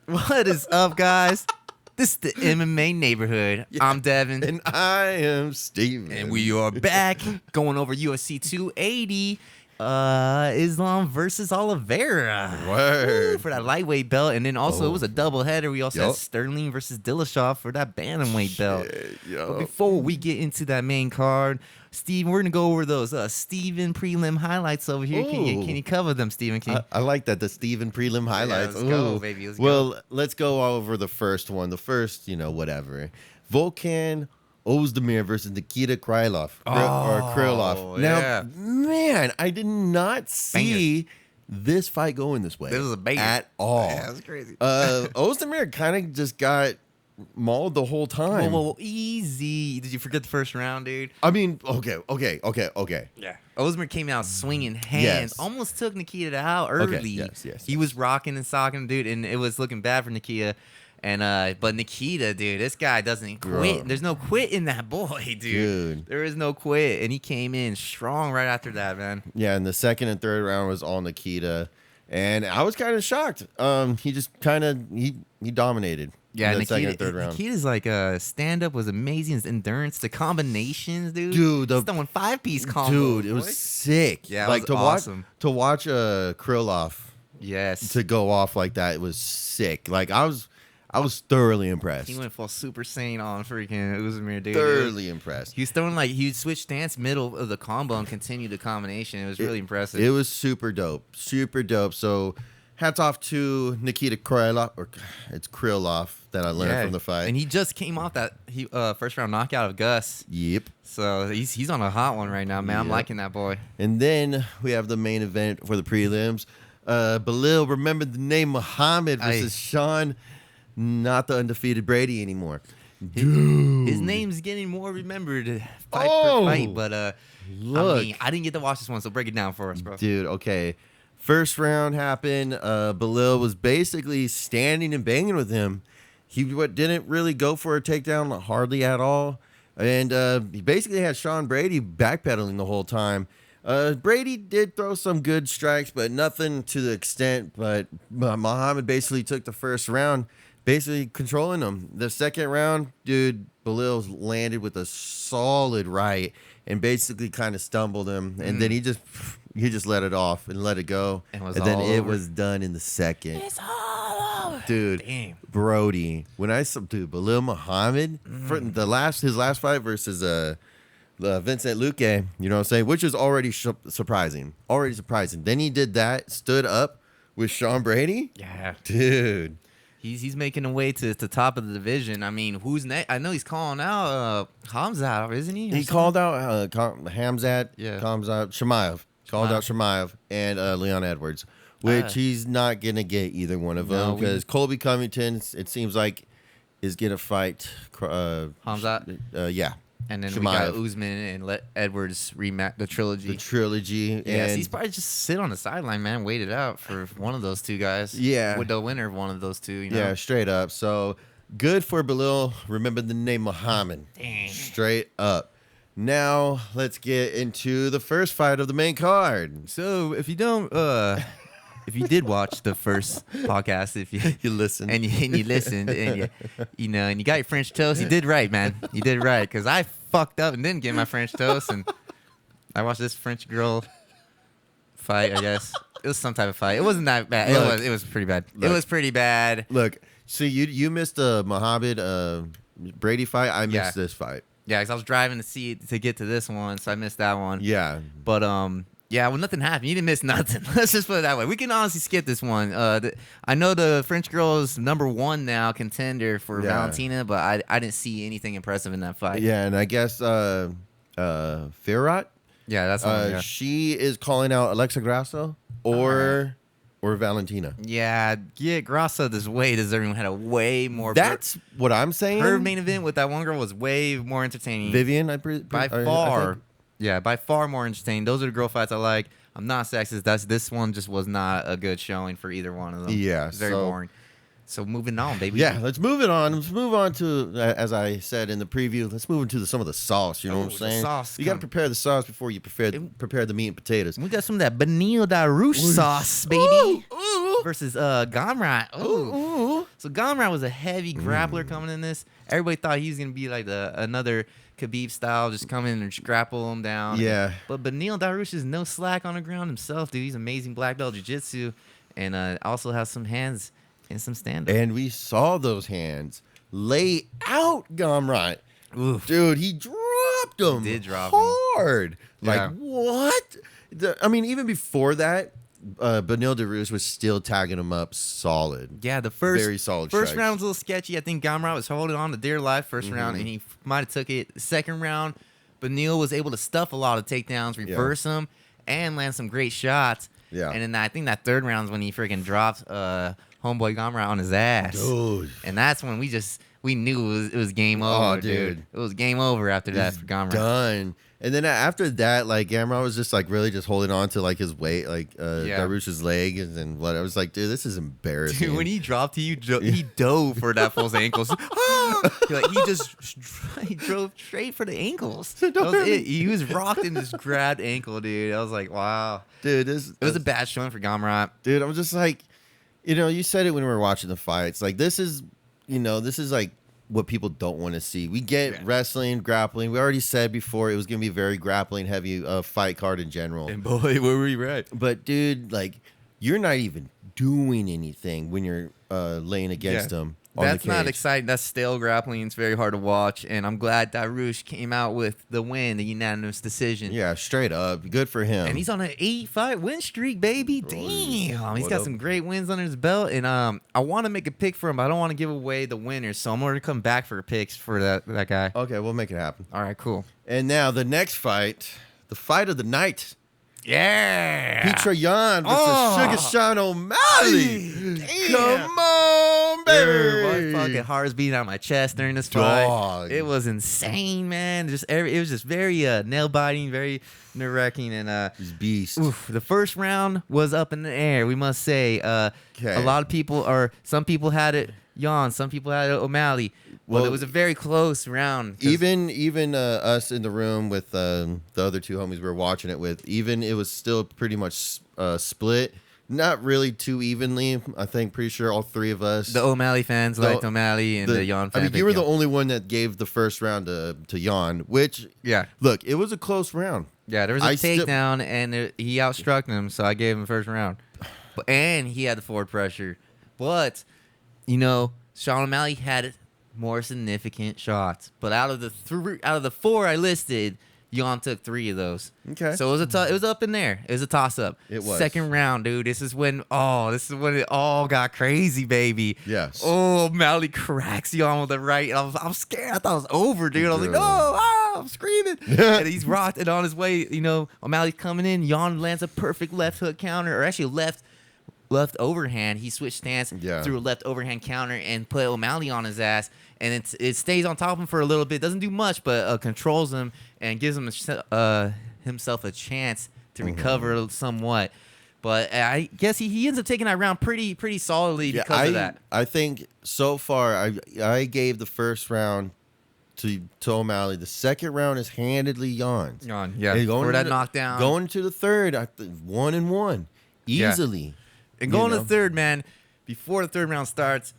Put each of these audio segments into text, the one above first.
What is up, guys? This is the MMA Neighborhood. Yeah. I'm Devin. And I am Steven. And we are back going over UFC 280. Islam versus Oliveira. Word. Woo, for that lightweight belt. And then also it was a Oh. doubleheader. We also had Yup. Sterling versus Dillashaw for that bantamweight belt. Yo. But before we get into that main card, Steve, we're gonna go over those Steven prelim highlights over here. Can you cover them, Steven? I like that, the Steven prelim highlights. let's go, Ooh. baby. Let's go. Well, let's go over the first one. The first, whatever. Volkan Ozdemir versus Nikita Krylov. Krylov. Now, yeah. man, I did not see this fight going this way. This was a banger. At all. Yeah, that's crazy. Ozdemir kind of just got mauled the whole time. Whoa, easy. Did you forget the first round, dude? I mean, okay. Yeah. Ozdemir came out swinging hands. Yes. Almost took Nikita out early. Okay, yes. He was rocking and socking, dude, and it was looking bad for Nikita. And but Nikita, dude, this guy doesn't quit. Bro. There's no quit in that boy, dude. There is no quit, and he came in strong right after that, man. Yeah, and the second and third round was all Nikita, and I was kind of shocked. He just he dominated. Yeah, in the Nikita, second and third round. Nikita's like stand up was amazing. His endurance, the combinations, dude. Dude, He's throwing 5-piece combos. Dude, it boy. was sick. Yeah, it like was to awesome. watch Krylov Yes. to go off like that. It was sick. Like I was thoroughly impressed. He went full Super Saiyan on freaking Ozdemir, dude. Thoroughly impressed. He was throwing he would switch stance middle of the combo and continue the combination. It was really impressive. It was super dope. Super dope. So hats off to Nikita Krylov, or it's Krylov that I learned from the fight. And he just came off that first round knockout of Gus. Yep. So he's on a hot one right now, man. I'm Yep. liking that boy. And then we have the main event for the prelims. Belil, remember the name Muhammad versus Sean, not the undefeated Brady anymore. Dude. His name's getting more remembered fight per fight, but look. I didn't get to watch this one, so break it down for us, bro. Dude, okay. First round happened. Belil was basically standing and banging with him. He didn't really go for a takedown hardly at all. And he basically had Sean Brady backpedaling the whole time. Brady did throw some good strikes, but nothing to the extent. But Muhammad basically took the first round, basically controlling him. The second round, dude, Belil landed with a solid right and basically kind of stumbled him. And then he just let it off and let it go. And then it was done in the second. It's all over. Dude, Damn. Brody. When I saw Belil Muhammad for his last fight versus Vincent Luque, you know what I'm saying, which is already surprising. Then he did that, stood up with Sean Brady. Yeah. Dude. He's making a way to the top of the division. I mean, who's next? I know he's calling out Hamza, isn't he? He called out Hamzat, Yeah. Shemaev. Called out Shemaev and Leon Edwards, which he's not going to get either one of them because Colby Covington, it seems like, is going to fight Hamzat. Yeah. And then Shemaev. we got Usman and Edwards rematch the trilogy. Yeah, He's probably just sit on the sideline, man, wait it out for one of those two guys. Yeah. With the winner of one of those two, you know? Yeah, straight up. So good for Belil. Remember the name Muhammad. Dang. Straight up. Now let's get into the first fight of the main card. So if you don't, if you did watch the first podcast, if you listened and you listened and you know and you got your French toast, you did right, man. You did right because I fucked up and didn't get my French toast, and I watched this French girl fight. I guess it was some type of fight. It wasn't that bad. It was pretty bad. It was pretty bad. Look, so you missed the Muhammad Brady fight. I missed this fight. Yeah, because I was driving to get to this one, so I missed that one. Yeah, but yeah, well, nothing happened. You didn't miss nothing. Let's just put it that way. We can honestly skip this one. I know the French girl is #1 now, contender for Valentina, but I didn't see anything impressive in that fight. Yeah, and I guess Ferrat. Yeah, that's one, she is calling out Alexa Grasso or Valentina. Yeah, Grasso this way deserving had a way more. That's what I'm saying. Her main event with that one girl was way more entertaining. Vivian, by far. Yeah, by far more entertaining. Those are the girl fights I like. I'm not sexist. This one just was not a good showing for either one of them. Yeah, it's very boring. So moving on, baby. Yeah, let's move it on. Let's move on to, as I said in the preview, let's move into some of the sauce. You know what I'm saying? Sauce. You got to prepare the sauce before you prepare the meat and potatoes. We got some of that Benil da Rouge sauce, baby. Ooh. Versus Gamrat. Ooh. So Gamrot was a heavy grappler coming in this. Everybody thought he was gonna be like another Khabib style, just come in and just grapple him down. Yeah. But Beneil Dariush is no slack on the ground himself, dude. He's amazing black belt jiu-jitsu, and also has some hands and some stand-up. And we saw those hands lay out Gamrot. Oof. Dude, he dropped him. He did drop him. hard. Like, Yeah. what? I mean, even before that, Beneil Dariush was still tagging him up solid. Yeah, the Very solid first strikes. round was a little sketchy. I think Gamrot was holding on to dear life first round, and he might have took it. Second round, Beneil was able to stuff a lot of takedowns, reverse them, and land some great shots. Yeah. And then I think that third round is when he freaking dropped homeboy Gamrot on his ass. Dude. And that's when we knew it was game over, dude. It was game over after that for Gamrot. Done. And then after that, like, Gamrot was just like really just holding on to like his weight, like Dariush's leg, and what I was like, dude, this is embarrassing. Dude, when he dropped he dove for that fool's ankles. He drove straight for the ankles. That was it. He was rocked in this grabbed ankle, dude. I was like, wow. Dude, It was a bad showing for Gamrot. Dude, I'm just like, you said it when we were watching the fights. Like, this is like what people don't want to see. We get wrestling, grappling. We already said before it was going to be a very grappling heavy fight card in general. And boy, were we right. But dude, like, you're not even doing anything when you're laying against them. That's not exciting. That's stale grappling. It's very hard to watch. And I'm glad Dariush came out with the win, the unanimous decision. Yeah, straight up. Good for him. And he's on an 8-fight win streak, baby. Damn. He's got some great wins under his belt. And I want to make a pick for him, but I don't want to give away the winner. So I'm going to come back for picks for that guy. Okay, we'll make it happen. All right, cool. And now the next fight, the fight of the night. Yeah. Petra Yan versus Sugar Sean O'Malley. Come on, baby. Dude, my fucking heart's beating out of my chest during this fight. Dog. It was insane, man. It was just very nail biting, very nerve-wracking, and He's beast. the first round was up in the air. We must say, a lot of people, or some people had it Yan, some people had it O'Malley. Well, it was a very close round. Even us in the room with the other two homies we were watching it with, even it was still pretty much split. Not really too evenly. I think pretty sure all three of us. The O'Malley fans liked O'Malley, and the Yan fans. I mean, you were the only one that gave the first round to Yan, which look, it was a close round. Yeah, there was a takedown, and he outstruck him, so I gave him the first round. And he had the forward pressure. But, Sean O'Malley had more significant shots. But out of the four I listed, Yan took 3 of those. Okay. So it was up in there. It was a toss-up. It was. Second round, dude. This is when it all got crazy, baby. Yes. Oh, O'Malley cracks Yan with the right. I'm scared. I thought it was over, dude. I was like, no, I'm screaming. And he's rocked it on his way. O'Malley's coming in. Yan lands a perfect left hook counter, or actually left overhand. He switched stance, threw a left overhand counter, and put O'Malley on his ass. And it stays on top of him for a little bit. Doesn't do much, but controls him and gives him himself a chance to recover somewhat. But I guess he ends up taking that round pretty solidly because of that. I think so far I gave the first round to O'Malley. The second round is handedly Yan's. Yan, for that knockdown. Going to the third, 1-1 easily. Yeah. And going to the third, man, before the third round starts,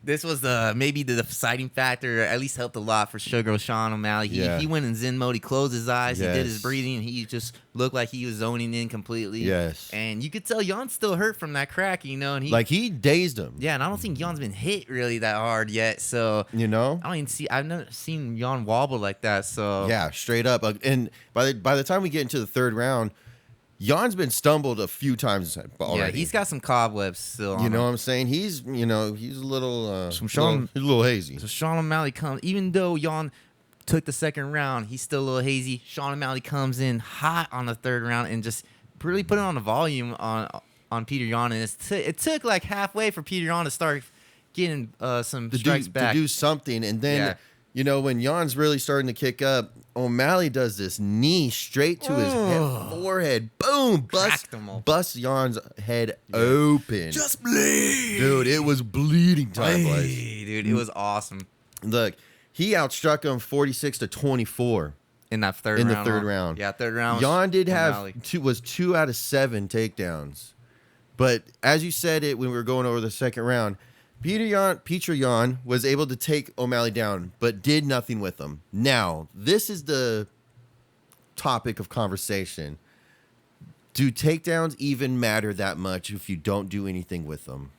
this was maybe the deciding factor, or at least helped a lot for Sugar Sean O'Malley. He went in Zen mode. He closed his eyes. He did his breathing. And he just looked like he was zoning in completely. Yes. And you could tell Yan's still hurt from that crack, and he dazed him. Yeah, and I don't think Yan's been hit really that hard yet. So I've never seen Yan wobble like that. So yeah, straight up. And by the time we get into the third round, Yan's been stumbled a few times already. Yeah, he's got some cobwebs still. You know what I'm saying? He's a little he's a little hazy. So Sean O'Malley comes, even though Yan took the second round, he's still a little hazy. Sean O'Malley comes in hot on the third round and just really put it on the volume on Peter Yan. And it took like halfway for Peter Yan to start getting some strikes back. To do something, and then when Yan's really starting to kick up, O'Malley does this knee straight to his forehead. Boom! Bust Yan's head open. Just bleed! Dude, it was bleeding time, boys. Dude, it was awesome. Look, he outstruck him 46-24. In that third round. In the third round. Yeah, third round. Yan did have 2 out of 7 takedowns. But as you said it when we were going over the second round, Petr Yan was able to take O'Malley down, but did nothing with him. Now, this is the topic of conversation. Do takedowns even matter that much if you don't do anything with them?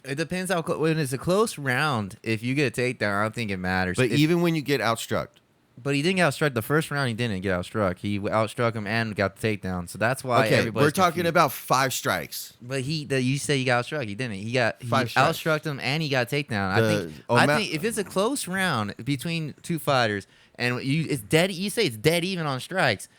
It depends how when it's a close round. If you get a takedown, I don't think it matters. But even when you get outstruck. But he didn't get outstruck the first round. He didn't get outstruck. He outstruck him and got the takedown. So that's why everybody's we're talking confused. about 5 strikes. But you say he got outstruck. He didn't. He outstruck him and he got a takedown. I think if it's a close round between two fighters and it's dead, you say it's dead even on strikes.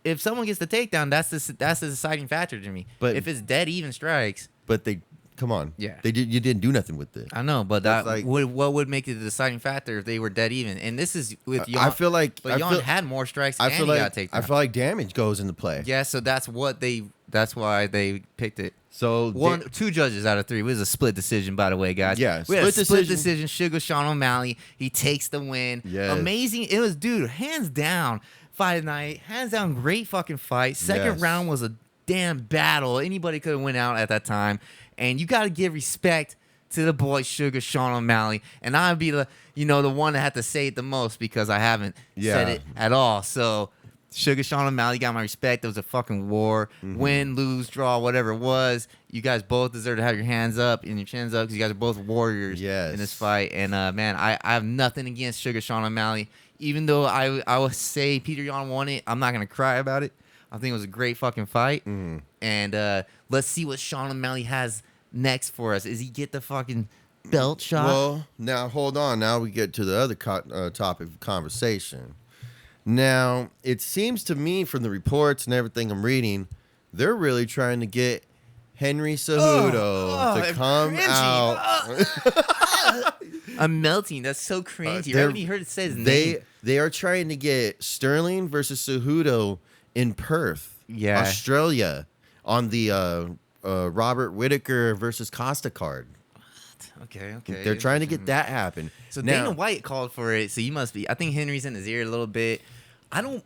If someone gets the takedown, that's the deciding factor to me. But if it's dead even strikes, but they come on, yeah, you didn't do nothing with it. I know, but what would make it the deciding factor if they were dead even? And this is with Yan. I feel like Yan had more strikes and he got takedown. I feel like damage goes into play. Yeah, so that's why they picked it. So 2 judges out of 3. It was a split decision, by the way, guys. Yeah, we had a split decision. Sugar Sean O'Malley. He takes the win. Yes. Amazing. It was, dude, hands down. Fight night, hands down, great fucking fight. Second round was a damn battle. Anybody could have went out at that time, and you got to give respect to the boy Sugar Sean O'Malley. And I'd be the one that had to say it the most because I haven't said it at all. So Sugar Sean O'Malley got my respect. It was a fucking war, win, lose, draw, whatever it was. You guys both deserve to have your hands up and your chins up because you guys are both warriors in this fight. And man, I have nothing against Sugar Sean O'Malley. Even though I would say Petr Yan won it, I'm not going to cry about it. I think it was a great fucking fight. And let's see what Sean O'Malley has next for us. Is he get the fucking belt shot? Well, now, hold on. Now we get to the other topic of conversation. Now, it seems to me from the reports and everything I'm reading, they're really trying to get Henry Cejudo to come out. I'm melting. That's so cringy. Right when you heard it say his name. They are trying to get Sterling versus Cejudo in Perth, Australia, on the Robert Whittaker versus Costa card. Okay. They're trying to get that happen. So now, Dana White called for it, so you must be. I think Henry's in his ear a little bit. I don't.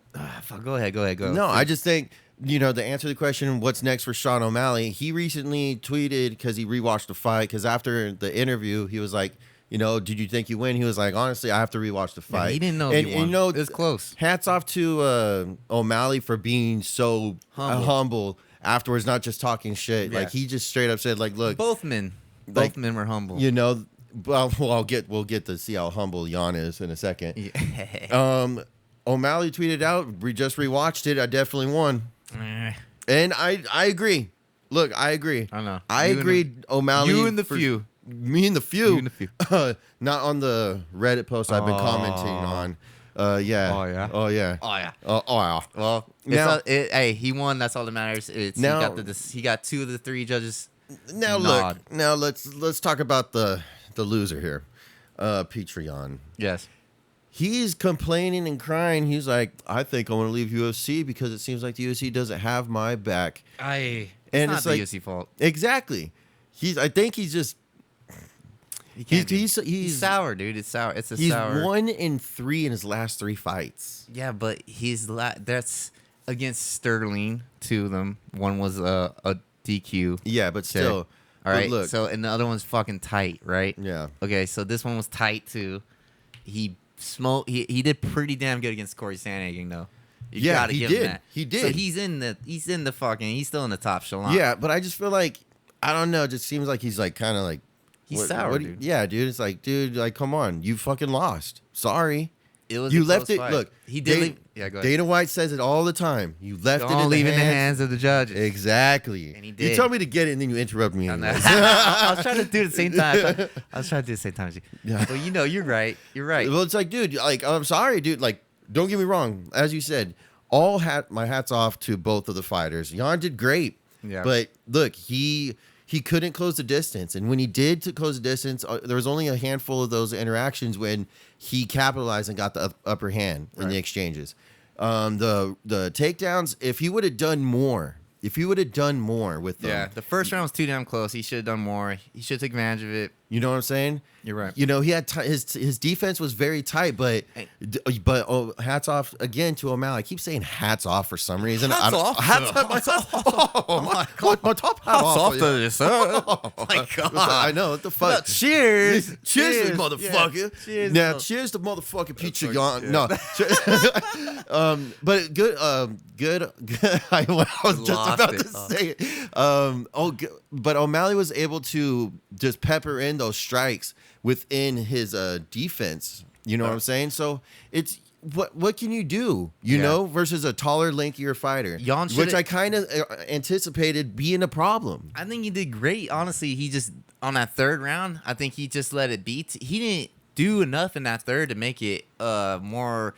Go ahead. No, I just think, to answer the question, what's next for Sean O'Malley, he recently tweeted, because he rewatched the fight, because after the interview, he was like, did you think you win? He was like, honestly, I have to rewatch the fight. Yeah, he didn't know if he won. It was close. Hats off to O'Malley for being so humble afterwards, not just talking shit. Yeah. Like, he just straight up said, like, look. Both men were humble. Well, we'll get to see how humble Yan is in a second. Yeah. O'Malley tweeted out, we just rewatched it. I definitely won. And I agree. Look, I agree. I know. I agreed, O'Malley. You and the few. Me and the few. Not on the Reddit post I've been commenting on. Yeah. Oh yeah. Well, hey, he won. That's all that matters. He got 2 of the 3 judges. Now nod. Look. Now let's talk about the loser here, Petr Yan. Yes. He's complaining and crying. He's like, I think I want to leave UFC because it seems like the UFC doesn't have my back. It's not the UFC fault. Exactly. I think he's just. He's sour, dude. It's sour. He's 1-3 in his last 3 fights. Yeah, but that's against Sterling. 2 of them. One was a DQ. Yeah, but still. All right. Look. So and the other one's fucking tight, right? Yeah. Okay. So this one was tight too. He did pretty damn good against Corey Sandhagen though. You gotta give him that. He did. So he's still in the top echelon. Yeah, but I just feel like, I don't know. It just seems like he's like kind of like. He's sour, dude. Yeah, dude. It's like, dude, like, come on. You fucking lost. Sorry. You left it. Fight. Look, he did leave. Yeah, go ahead. Dana White says it all the time. You left it in the hands of the judges. Exactly. And he did. You told me to get it, and then you interrupt me. I was trying to do it at the same time. I was trying to do it at the same time as you. Yeah. Well, you're right. You're right. Well, it's like, dude, like, I'm sorry, dude. Like, don't get me wrong. As you said, my hats off to both of the fighters. Yan did great. Yeah. But look, he couldn't close the distance. And when he did to close the distance, there was only a handful of those interactions when he capitalized and got the upper hand in the exchanges. The takedowns, if he would have done more with them. Yeah, the first round was too damn close. He should have done more. He should have taken advantage of it. You know what I'm saying? You're right. You know, he had his defense was very tight, but hats off again to O'Malley. I keep saying hats off for some reason. Hats off. Hats off. Oh my god, my top hat off. to this. Oh my god. I know what the fuck. Cheers. Cheers, motherfucker. Yeah. Cheers. Now, cheers to motherfucking Pizza fuck- Yon. No, but good. I was just Lost about it. to say it. But O'Malley was able to just pepper in those strikes within his defense. You know what I'm saying? So it's what can you do? You know, versus a taller, lankier fighter, which I kind of anticipated being a problem. I think he did great. Honestly, he just on that third round, I think he just let it beat. He didn't do enough in that third to make it more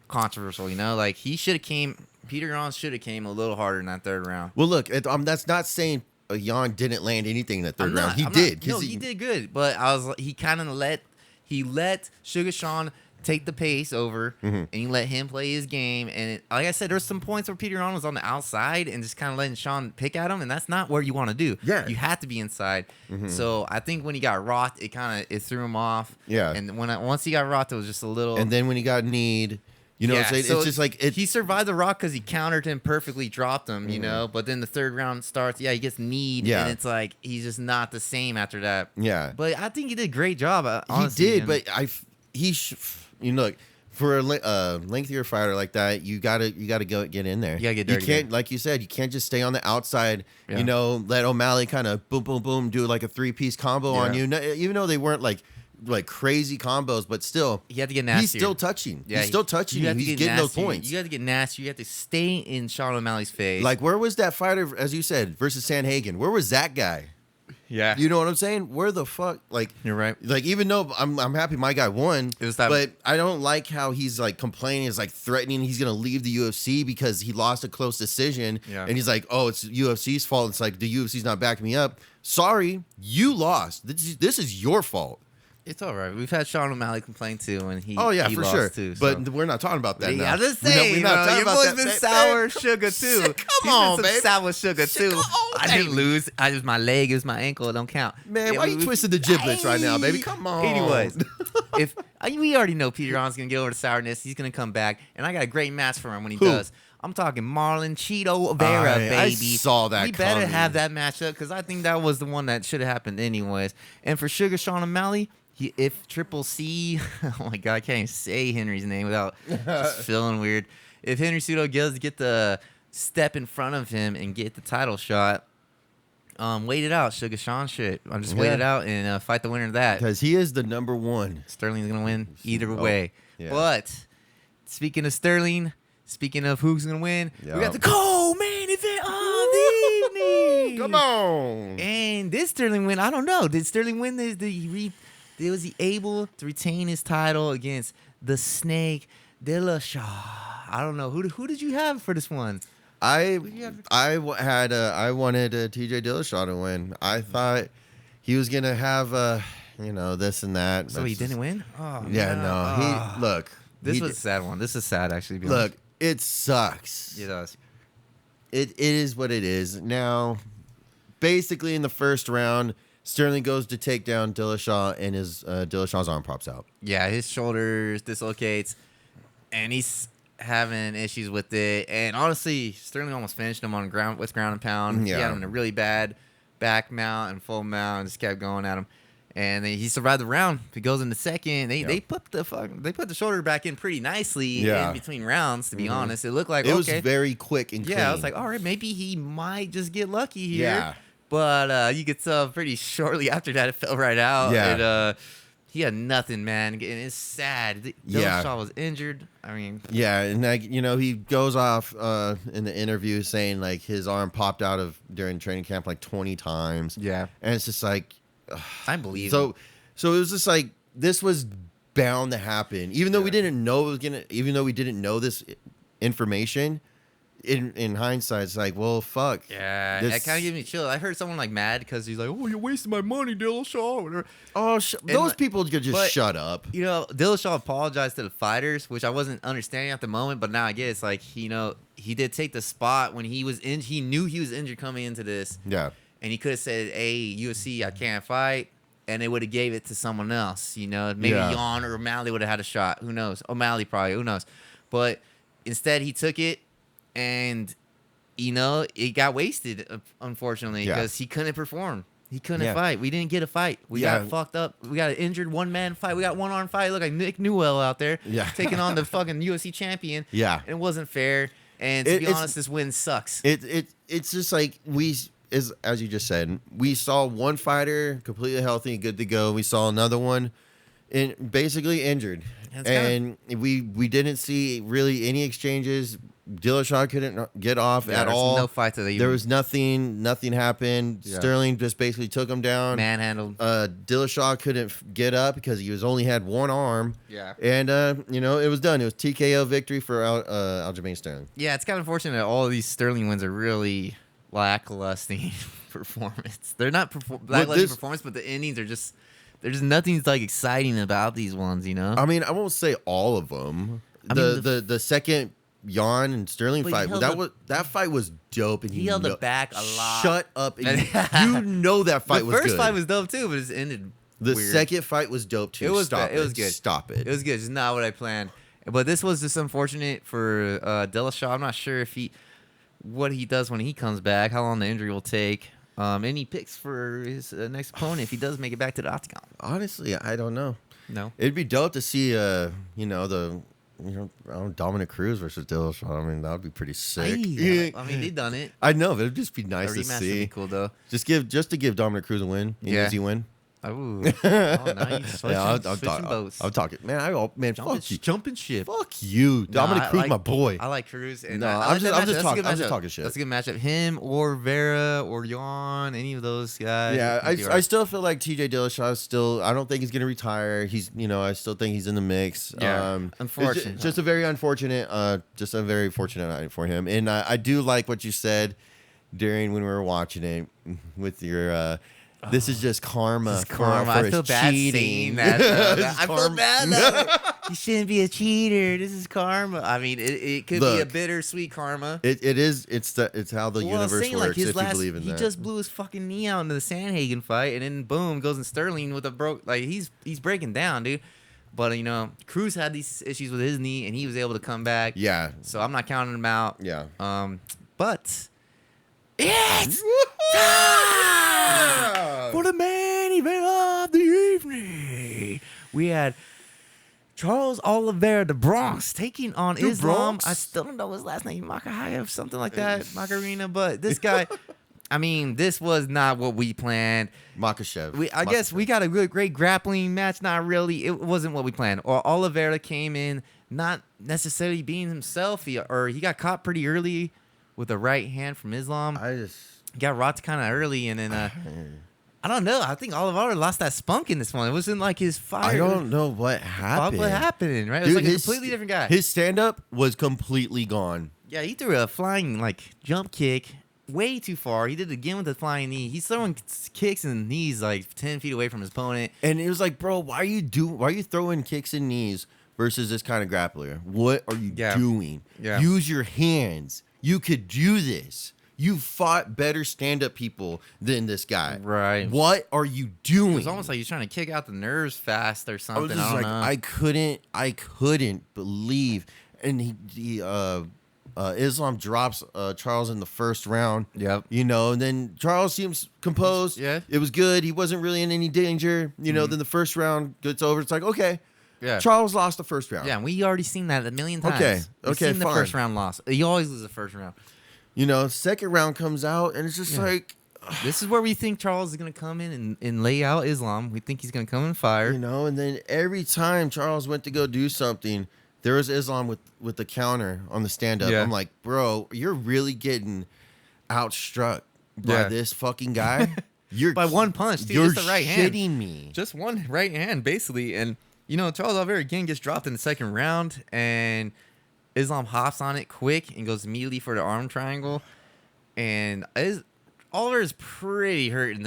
controversial. You know, like he should have came. Peter Yan should have came a little harder in that third round. Well, look, that's not saying Yan didn't land anything in that third round. He did. No, he did good, but he kind of let Sugar Sean take the pace over, and he let him play his game. And like I said, there's some points where Peter Yan was on the outside and just kind of letting Sean pick at him, and that's not what you want to do. Yeah, you have to be inside. So I think when he got rocked, it threw him off. Yeah, and once he got rocked, it was just a little. And then when he got kneed. You know what I'm saying? So it's just like he survived the rock because he countered him perfectly, dropped him, you know. But then the third round starts, he gets kneed, and it's like he's just not the same after that. Yeah, but I think he did a great job. Honestly, he did, but you know, for a lengthier fighter like that, you gotta go get in there. You gotta get dirty. You can't, like you said, you can't just stay on the outside. Yeah. You know, let O'Malley kind of boom, boom, boom, do like a 3-piece combo on you. No, even though they weren't like crazy combos, but still, you have to get nasty. He's still touching. Yeah, he's still touching. He's getting those points. You have to get nasty. You have to stay in Sean O'Malley's face. Like, where was that fighter, as you said, versus Sanhagen? Where was that guy? Yeah, you know what I'm saying? Where the fuck? Like, you're right. Like, even though I'm happy my guy won, but I don't like how he's like complaining, is like threatening he's gonna leave the UFC because he lost a close decision, and he's like, oh, it's UFC's fault. It's like the UFC's not backing me up. Sorry, you lost. This is your fault. It's all right. We've had Sean O'Malley complain too, and he for lost sure. Too, so. But we're not talking about that now. I'm just saying, we're not talking your about boy's that. been sour sugar too. Come on, baby. Sour sugar too. I didn't lose. I just my leg. It was my ankle. It don't count. Man, why you twisting the giblets right now, baby? Come on. Anyways, we already know Peter Yan's gonna get over the sourness. He's gonna come back, and I got a great match for him when he does. I'm talking Marlon Cheeto Oliveira, baby. I saw that. We better have that matchup because I think that was the one that should have happened anyways. And for Sugar Sean O'Malley, if Triple C, oh my God, I can't even say Henry's name without just feeling weird. If Henry Cejudo does get the step in front of him and get the title shot, wait it out, Sugar Sean shit. I'm just wait it out and fight the winner of that. Because he is the number one. Sterling's gonna win either way. Yeah. But speaking of Sterling, speaking of who's gonna win, we got the co-main event of the evening. Come on. And did Sterling win? I don't know. Did Sterling win? Was he able to retain his title against the Snake Dillashaw? I don't know. Who did you have for this one? I wanted TJ Dillashaw to win. I thought he was gonna have this and that. So he didn't win? Oh, yeah, no. Look. This was a sad one. This is sad, actually. Look, it sucks. It does. It is what it is. Now, basically in the first round, Sterling goes to take down Dillashaw, and Dillashaw's arm pops out. Yeah, his shoulders dislocates, and he's having issues with it. And honestly, Sterling almost finished him on ground and pound. Yeah. He had him in a really bad back mount and full mount, and just kept going at him. And then he survived the round. If he goes in the second, they put the shoulder back in pretty nicely in between rounds. To be honest, it looked like it was very quick and clean. Yeah, I was like, all right, maybe he might just get lucky here. Yeah. But you could tell pretty shortly after that it fell right out. Yeah. And, he had nothing, man. And it's sad. Dillashaw was injured. I mean. Yeah, and he goes off in the interview saying like his arm popped out during training camp like 20 times. Yeah. And it's just like. I believe. So it was just like this was bound to happen, even though we didn't know it was gonna. Even though we didn't know this information. In hindsight, it's like, well, fuck. Yeah, that kind of gave me chill. I heard someone like mad because he's like, "Oh, you're wasting my money, Dillashaw." Oh, those people could just shut up. You know, Dillashaw apologized to the fighters, which I wasn't understanding at the moment, but now I get it. It's like, he did take the spot when he was in. He knew he was injured coming into this. Yeah, and he could have said, "Hey, UFC, I can't fight." and they would have gave it to someone else. You know, maybe Yeah. Jan or O'Malley would have had a shot. Who knows? O'Malley probably. Who knows? But instead, he took it, and you know, it got wasted, unfortunately, Yeah. because he couldn't perform. He couldn't Yeah. fight. We didn't get a fight. We Yeah. got fucked up. We got an injured one-man fight. We got one-arm fight. Look like Nick Newell out there Yeah. taking on the fucking UFC champion. Yeah. It wasn't fair. And to be It's- honest, this win sucks. It's just like as you just said, we saw one fighter completely healthy and good to go. We saw another one basically injured. That's And we didn't see really any exchanges. Dillashaw couldn't get off Yeah, at there's all. no fight to the There was nothing happened. Yeah. Sterling just basically took him down. manhandled. Dillashaw couldn't get up because he only had one arm. Yeah. And it was done. It was TKO victory for Aljamain Sterling. Yeah, it's kind of unfortunate that all of these Sterling wins are really lackluster performance. They're not lackluster performance, but the endings are just there's nothing like exciting about these ones, you know. I mean, I won't say all of them. The second Jan and Sterling But fight he held that fight was dope, and He held it back a lot. Shut up! And you know that fight was the first good. fight was dope too, but it ended. The weird. second fight was dope too. It was Stop bad. It was good. Stop it. It was good. It's not what I planned. But this was just unfortunate for Dillashaw. I'm not sure if what he does when he comes back, how long the injury will take. Any picks for his next opponent if he does make it back to the octagon? Honestly, I don't know. No. It'd be dope to see Dominic Cruz versus Dillashaw. I mean, that would be pretty sick. Hey, I mean, they done it. I know, but it'd just be nice A to rematch would see. be cool though. Just to give Dominic Cruz a win, an Yeah. easy win. Ooh. Oh, nice. Switching boats. I'm talking, man. Fuck you. Jumping ship. Fuck you, Dominic I Cruz, like- my boy. I like Cruz. And No, I I'm like just- that I'm just matchup. talking- That's a good I'm just matchup. talking shit. That's a good matchup. Him or Vera or Jan, any of those guys. Yeah, would be I right. still feel like TJ Dillashaw is still. I don't think he's gonna retire. I still think he's in the mix. Yeah, it's unfortunate. Just a very unfortunate. Just a very fortunate night for him. And I do like what you said during when we were watching it with your. This is just karma. This is karma. For I his feel bad cheating. saying that. This I is feel karma. bad. Though. You shouldn't be a cheater. This is karma. I mean, it could be a Look, bittersweet karma. It is. It's how the Well, I was universe saying, works. like, his if last, you believe in he that. just blew his fucking knee out in the Sandhagen fight, and then boom goes in Sterling with a broke. Like he's breaking down, dude. But Cruz had these issues with his knee, and he was able to come back. Yeah. So I'm not counting him out. Yeah. But it's time for the main event of the evening. We had Charles Oliveira, the Bronx, taking on The Islam. Bronx? I still don't know his last name, Makhachev, something like that, Macarena. But this guy, I mean, this was not what we planned. Makhachev. I guess we got a really great grappling match. Not really. It wasn't what we planned. Or Oliveira came in not necessarily being himself. He got caught pretty early with a right hand from Islam. He got rocked kind of early, and then I don't know. I think Oliveira lost that spunk in this one. It wasn't like his fire. I don't know what happened. What happened, right? It was Dude, like a completely different guy. His stand up was completely gone. Yeah, he threw a flying jump kick way too far. He did it again with the flying knee. He's throwing kicks and knees 10 feet away from his opponent. And it was like, bro, why are you throwing kicks and knees versus this kind of grappler? What are you doing? Yeah. Use your hands. You could do this. You fought better stand-up people than this guy. Right. What are you doing? It was almost like he's trying to kick out the nerves fast or I something. was just I don't know. I couldn't believe. And Islam drops Charles in the first round. Yep. And then Charles seems composed. Yeah. It was good. He wasn't really in any danger. Then the first round gets over. It's like, okay. Yeah. Charles lost the first round. Yeah, and we already seen that a million times. Okay. We've Okay, seen the fine. first round loss. You always lose the first round. Second round comes out, and it's just like, This is where we think Charles is going to come in and lay out Islam. We think he's going to come and fire. and then every time Charles went to go do something, there was Islam with the counter on the stand-up. Yeah. I'm like, bro, you're really getting outstruck by this fucking guy. You're By one punch, dude. You're Just the right hand. shitting me. Just one right hand, basically. And, Charles Oliveira again gets dropped in the second round, and Islam hops on it quick and goes immediately for the arm triangle. And Oliver's pretty hurt in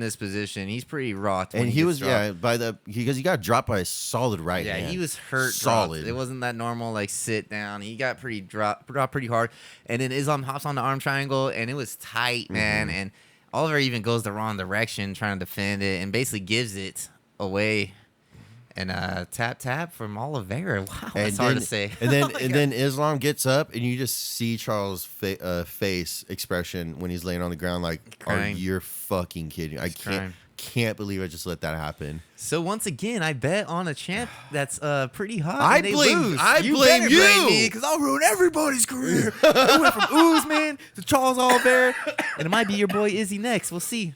this position. He's pretty raw. And he was because he got dropped by a solid right Yeah, hand. he was hurt. Solid. Dropped. It wasn't that normal sit down. He got dropped pretty hard. And then Islam hops on the arm triangle, and it was tight, man. And Oliveira even goes the wrong direction trying to defend it and basically gives it away. And tap from Oliveira. Wow, that's hard to say. And then Islam gets up, and you just see Charles' face expression when he's laying on the ground, like, Crying. "Are you fucking kidding? I can't believe I just let that happen." So once again, I bet on a champ that's pretty hot. I and they blame lose. you because I'll ruin everybody's career. I went from Usman to Charles Oliveira, and it might be your boy Izzy next. We'll see.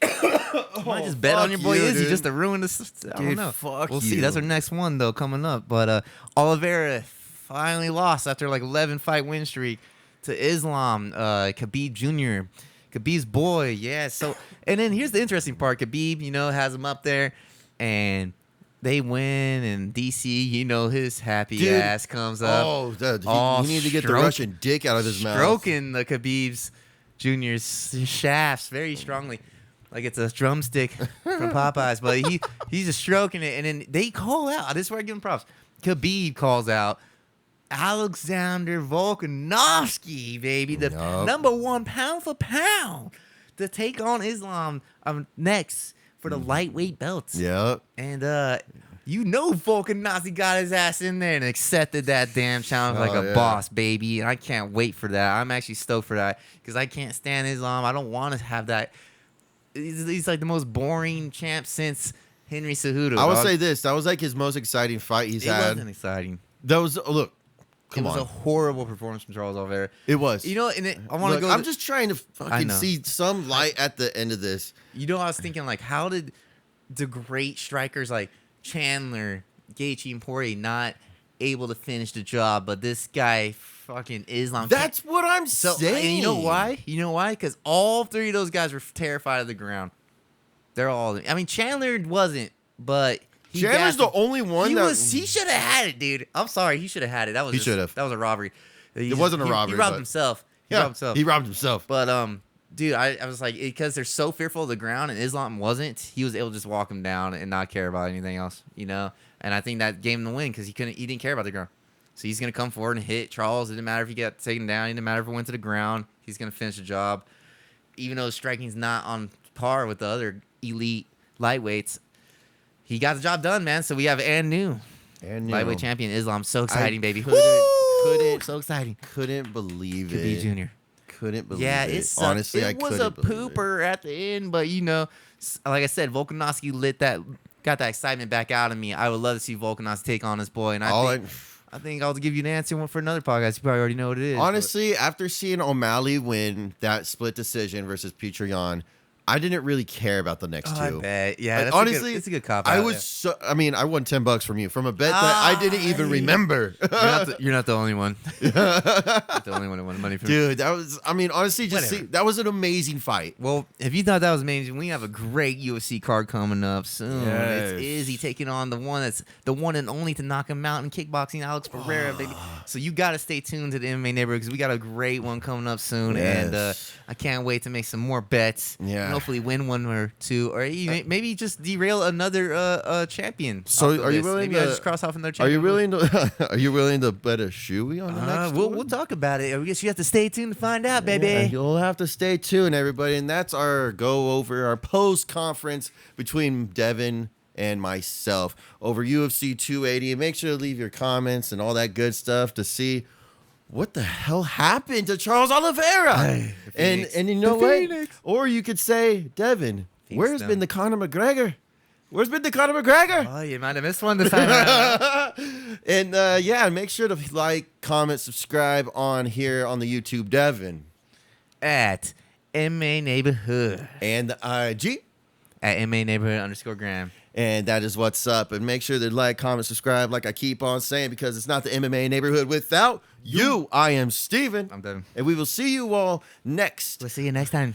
You might just bet on your boy Izzy just to ruin this. I don't know. We'll see. That's our next one though coming up. But Oliveira finally lost after like 11 fight win streak to Islam, Khabib Jr. Khabib's boy, yeah. So, and then here's the interesting part. Khabib, has him up there, and they win. And DC, his happy ass comes up. Oh, he needed to get the Russian dick out of his mouth. Stroking the Khabib's Jr.'s shafts very strongly, like it's a drumstick from Popeyes. But he's just stroking it, and then they call out. This is where I give him props. Khabib calls out Alexander Volkanovski, baby, the number 1 pound for pound, to take on Islam next for the lightweight belts. Yep. And Volkanovski got his ass in there and accepted that damn challenge like a boss, baby. And I can't wait for that. I'm actually stoked for that because I can't stand Islam. I don't want to have that. He's like the most boring champ since Henry Cejudo. I would say this. That was like his most exciting fight he's had. It wasn't exciting. That was, look. It was a horrible performance from Charles Oliveira. It was. And I want to go. I'm just trying to fucking see some light at the end of this. I was thinking, like, how did the great strikers like Chandler, Gaethje, and Poirier not able to finish the job, but this guy, fucking Islam. That's what I'm saying. And you know why? Because all three of those guys were terrified of the ground. They're all. I mean, Chandler wasn't, but. Chandler's the only one he should have had it, dude. I'm sorry, he should have had it. That was That was a robbery. It wasn't a robbery. He robbed himself. He robbed himself. But dude, I was like, because they're so fearful of the ground, and Islam wasn't. He was able to just walk him down and not care about anything else, And I think that gave him the win because he didn't care about the ground. So he's gonna come forward and hit Charles. It didn't matter if he got taken down. It didn't matter if it went to the ground. He's gonna finish the job, even though his striking's not on par with the other elite lightweights. He got the job done, man. So we have new lightweight champion Islam. So exciting, baby. So exciting. Couldn't believe it. Khabib Jr. Couldn't believe it. Yeah, it sucked. Honestly, I couldn't believe it. It was a pooper at the end, but like I said, Volkanovski got that excitement back out of me. I would love to see Volkanovski take on his boy, and I think I'll give you an answer for another podcast. You probably already know what it is. Honestly, after seeing O'Malley win that split decision versus Petr Yan, I didn't really care about the next two. I bet. Yeah, honestly, it's a good cop. I won $10 from you from a bet that I didn't even remember. You're not the only one. Not the only one who won money from me. Dude, honestly, that was an amazing fight. Well, if you thought that was amazing, we have a great UFC card coming up soon. Yes. It's Izzy taking on the one and only to knock him out in kickboxing, Alex Pereira, baby. So you got to stay tuned to the MMA Neighborhood because we got a great one coming up soon, and I can't wait to make some more bets. Yeah. Hopefully win one or two, or maybe just derail another champion. So are you willing maybe to I just cross off another champion? Are you willing to bet a shoey on the next one? We'll talk about it. I guess you have to stay tuned to find out, baby. Yeah, you'll have to stay tuned, everybody. And that's our post conference between Devin and myself over UFC 280. And make sure to leave your comments and all that good stuff to see what the hell happened to Charles Oliveira? And you know what? Or you could say, Devin, where's been the Conor McGregor? Where's been the Conor McGregor? Oh, you might have missed one this time around. And make sure to like, comment, subscribe on here on the YouTube, Devin. At MMA Neighborhood. And the IG? At MMA Neighborhood _Graham. And that is what's up. And make sure to like, comment, subscribe, like I keep on saying, because it's not the MMA Neighborhood without you. I am Steven. I'm Devin. And we will see you all next. We'll see you next time.